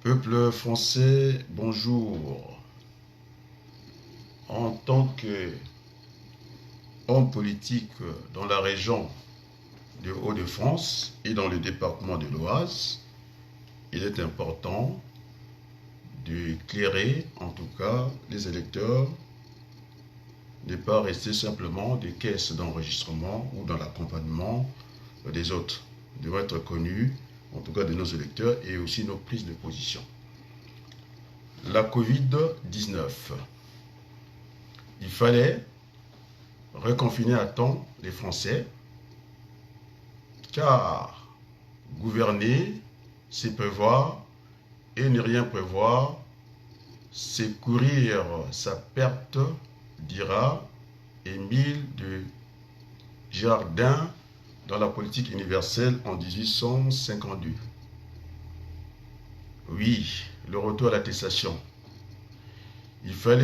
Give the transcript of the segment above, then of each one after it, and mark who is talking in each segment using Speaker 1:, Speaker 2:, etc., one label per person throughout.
Speaker 1: Peuple français, bonjour. En tant qu'homme politique dans la région de Hauts-de-France et dans le département de l'Oise, il est important d'éclairer, en tout cas, les électeurs, ne pas rester simplement des caisses d'enregistrement ou dans l'accompagnement des autres. Ils doivent être connus, en tout cas de nos électeurs, et aussi nos prises de position. La Covid-19. Il fallait reconfiner à temps les Français, car gouverner, c'est prévoir, et ne rien prévoir, c'est courir sa perte, dira Émile de Girardin dans la politique universelle en 1852. Oui, le retour à l'attestation. Il va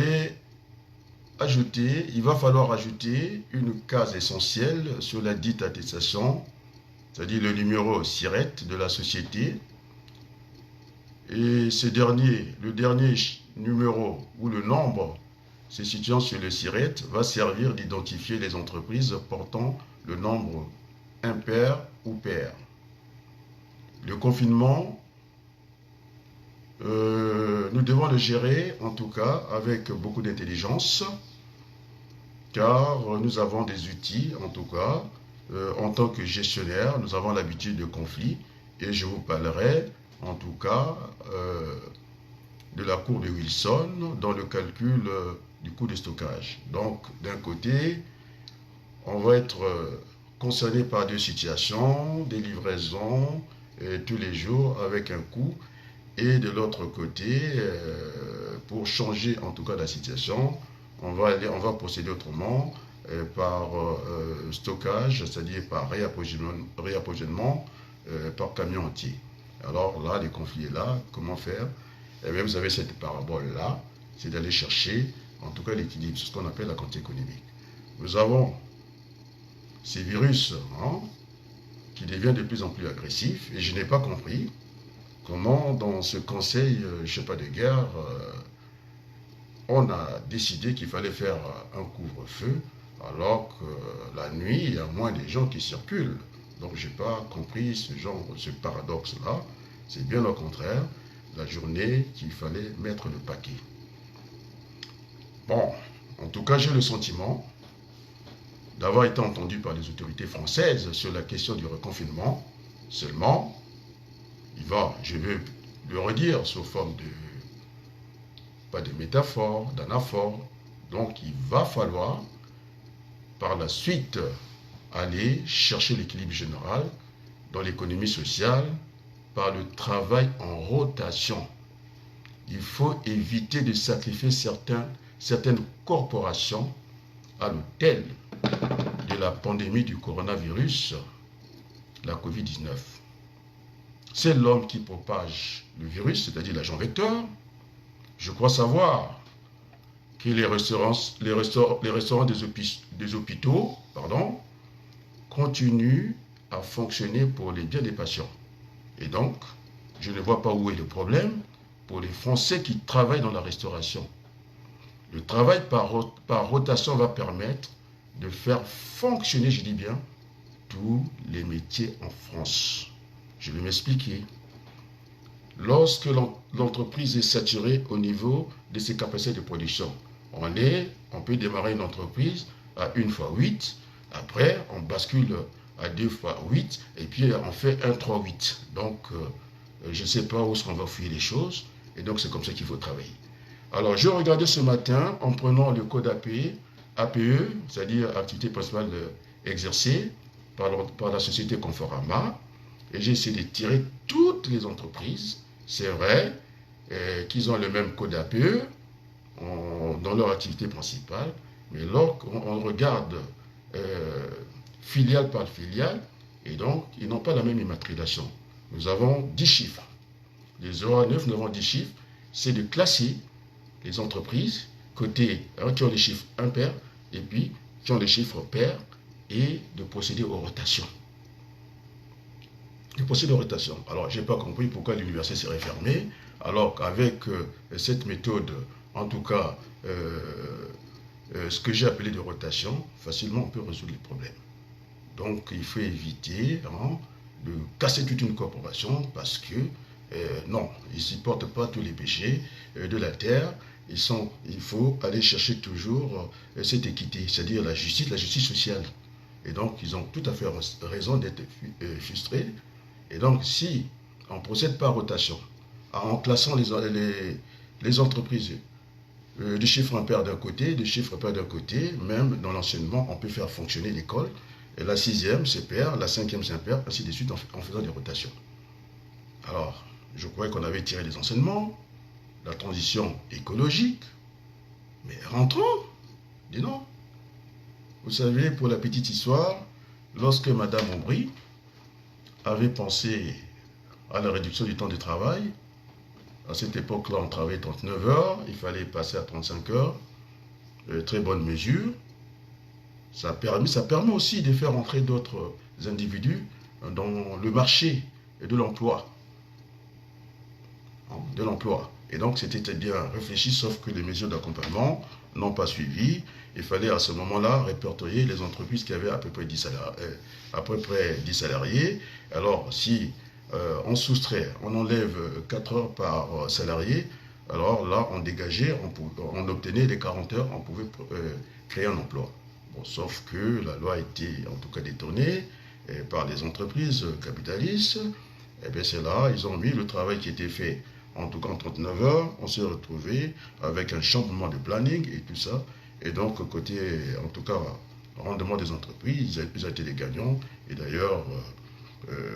Speaker 1: falloir ajouter une case essentielle sur la dite attestation, c'est-à-dire le numéro SIRET de la société. Et le dernier numéro ou le nombre se situant sur le SIRET va servir d'identifier les entreprises portant le nombre impair ou pair. Le confinement, nous devons le gérer en tout cas avec beaucoup d'intelligence, car nous avons des outils, en tout cas, en tant que gestionnaire, nous avons l'habitude de conflits, et je vous parlerai, en tout cas, de la courbe de Wilson dans le calcul du coût de stockage. Donc, d'un côté, on va être concerné par deux situations, des livraisons tous les jours avec un coût, et de l'autre côté, pour changer en tout cas la situation, on va procéder autrement par stockage, c'est-à-dire par réapprovisionnement par camion entier. Alors là, les conflits est là, comment faire? Eh bien, vous avez cette parabole-là, c'est d'aller chercher en tout cas l'équilibre, c'est ce qu'on appelle la quantité économique. Nous avons ces virus qui deviennent de plus en plus agressifs, et je n'ai pas compris comment dans ce conseil, je ne sais pas, de guerre, on a décidé qu'il fallait faire un couvre-feu, alors que la nuit, il y a moins de gens qui circulent. Donc je n'ai pas compris ce paradoxe-là. C'est bien au contraire, la journée qu'il fallait mettre le paquet. Bon, en tout cas, j'ai le sentiment d'avoir été entendu par les autorités françaises sur la question du reconfinement. Seulement, je vais le redire sous forme pas de métaphore, d'anaphore. Donc il va falloir par la suite aller chercher l'équilibre général dans l'économie sociale par le travail en rotation. Il faut éviter de sacrifier certaines corporations à l'autel de la pandémie du coronavirus, la Covid-19. C'est l'homme qui propage le virus, c'est-à-dire l'agent vecteur. Je crois savoir que les restaurants des hôpitaux continuent à fonctionner pour les biens des patients. Et donc, je ne vois pas où est le problème pour les Français qui travaillent dans la restauration. Le travail par rotation va permettre de faire fonctionner, je dis bien, tous les métiers en France. Je vais m'expliquer. Lorsque l'entreprise est saturée au niveau de ses capacités de production, on peut démarrer une entreprise à 1 fois 8, après on bascule à 2 fois 8, et puis on fait 1, 3, 8. Donc, je ne sais pas où est-ce qu'on va fouiller les choses, et donc c'est comme ça qu'il faut travailler. Alors, je regardais ce matin en prenant le code APE, c'est-à-dire activité principale exercée par la société Conforama, et j'ai essayé de tirer toutes les entreprises. C'est vrai qu'ils ont le même code APE dans leur activité principale, mais lorsqu'on regarde filiale par filiale, et donc ils n'ont pas la même immatriculation. Nous avons 10 chiffres. Les 0 à 9, nous avons 10 chiffres. C'est de classer les entreprises côté qui ont les chiffres impairs et puis qui ont les chiffres pairs et de procéder aux rotations. Alors, je n'ai pas compris pourquoi l'université serait fermée, Alors qu'avec cette méthode, en tout cas, ce que j'ai appelé de rotation, facilement on peut résoudre les problèmes. Donc il faut éviter de casser toute une corporation parce que non, ils ne supportent pas tous les péchés de la terre. Il faut aller chercher toujours cette équité, c'est-à-dire la justice sociale. Et donc ils ont tout à fait raison d'être frustrés. Et donc si on procède par rotation, en classant les entreprises de chiffre impair d'un côté, de chiffre impair d'un côté, même dans l'enseignement, on peut faire fonctionner l'école. Et la sixième c'est pair, la cinquième c'est impair, ainsi de suite en faisant des rotations. Alors, je croyais qu'on avait tiré les enseignements, la transition écologique, mais rentrons, dis non. Vous savez, pour la petite histoire, lorsque Madame Aubry avait pensé à la réduction du temps de travail, à cette époque-là, on travaillait 39 heures, il fallait passer à 35 heures, très bonne mesure. Ça permet aussi de faire entrer d'autres individus dans le marché de l'emploi. Et donc, c'était bien réfléchi, sauf que les mesures d'accompagnement n'ont pas suivi. Il fallait à ce moment-là répertorier les entreprises qui avaient à peu près 10 salariés. Alors, si on soustrait, on enlève 4 heures par salarié, alors là, on dégageait, on obtenait les 40 heures, on pouvait créer un emploi. Bon, sauf que la loi a été en tout cas détournée par les entreprises capitalistes. Et bien c'est là, ils ont mis le travail qui était fait en tout cas en 39 heures, on s'est retrouvé avec un changement de planning et tout ça. Et donc côté, en tout cas, rendement des entreprises, ils ont été les gagnants. Et d'ailleurs,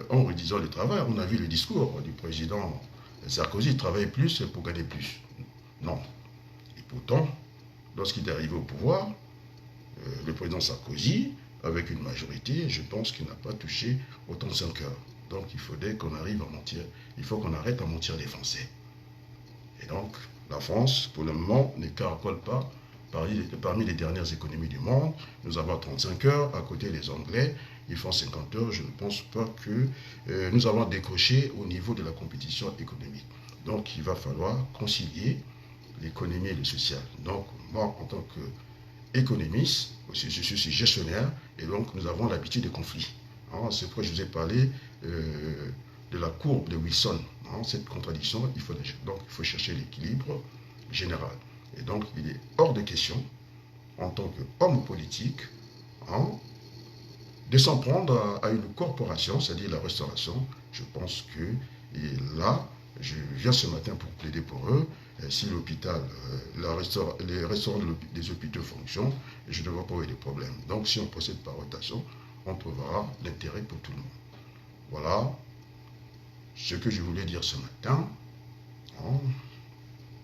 Speaker 1: en réduisant le travail, on a vu le discours du président Sarkozy, travailler plus pour gagner plus. Non. Et pourtant, lorsqu'il est arrivé au pouvoir, le président Sarkozy, avec une majorité, je pense qu'il n'a pas touché autant de 5 heures. Donc il faudrait qu'on arrive à mentir, il faut qu'on arrête à mentir les Français. Et donc la France, pour le moment, ne caracole pas parmi les dernières économies du monde. Nous avons 35 heures, à côté les Anglais, ils font 50 heures. Je ne pense pas que nous avons décroché au niveau de la compétition économique. Donc il va falloir concilier l'économie et le social. Donc moi, en tant qu'économiste, je suis gestionnaire, et donc nous avons l'habitude des conflits. C'est pourquoi je vous ai parlé de la courbe de Wilson. Cette contradiction, donc il faut chercher l'équilibre général. Et donc il est hors de question, en tant qu'homme politique, de s'en prendre à une corporation, c'est-à-dire la restauration. Je pense que, et là, je viens ce matin pour plaider pour eux. Si l'hôpital, les restaurants des hôpitaux fonctionnent, je ne vois pas où il y a des problèmes. Donc si on procède par rotation, on trouvera l'intérêt pour tout le monde. Voilà ce que je voulais dire ce matin.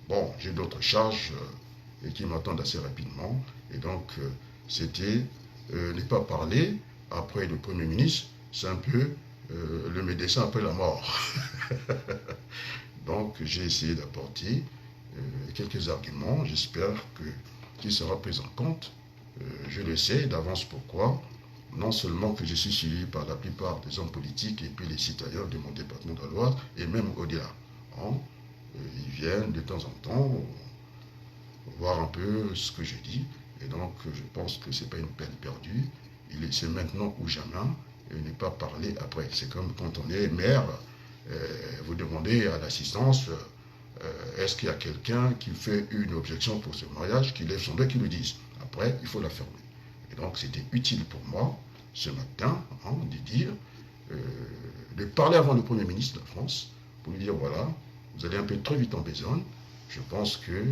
Speaker 1: Bon, j'ai d'autres charges qui m'attendent assez rapidement. Et donc, c'était ne pas parler après le Premier ministre. C'est un peu le médecin après la mort. Donc, j'ai essayé d'apporter quelques arguments. J'espère qu'il sera pris en compte. Je le sais d'avance pourquoi. Non seulement que je suis suivi par la plupart des hommes politiques et puis les citoyens de mon département de l'Oise, et même au-delà. Ils viennent de temps en temps voir un peu ce que je dis. Et donc, je pense que ce n'est pas une peine perdue. C'est maintenant ou jamais. Et ne pas parler après. C'est comme quand on est maire, vous demandez à l'assistance, est-ce qu'il y a quelqu'un qui fait une objection pour ce mariage, qui lève son doigt, qui le dise. Après, il faut la fermer. Et donc, c'était utile pour moi, ce matin, de dire, de parler avant le Premier ministre de la France, pour lui dire, voilà, vous allez un peu trop vite en besogne. Je pense que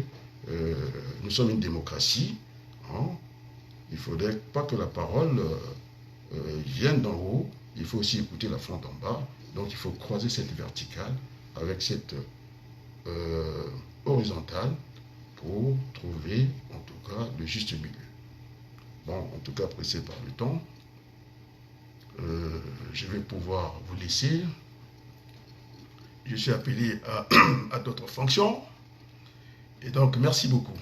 Speaker 1: nous sommes une démocratie. Il ne faudrait pas que la parole vienne d'en haut. Il faut aussi écouter la fronde en bas. Donc, il faut croiser cette verticale avec cette horizontale pour trouver, en tout cas, le juste milieu. Bon, en tout cas, pressé par le temps, je vais pouvoir vous laisser. Je suis appelé à d'autres fonctions. Et donc, merci beaucoup.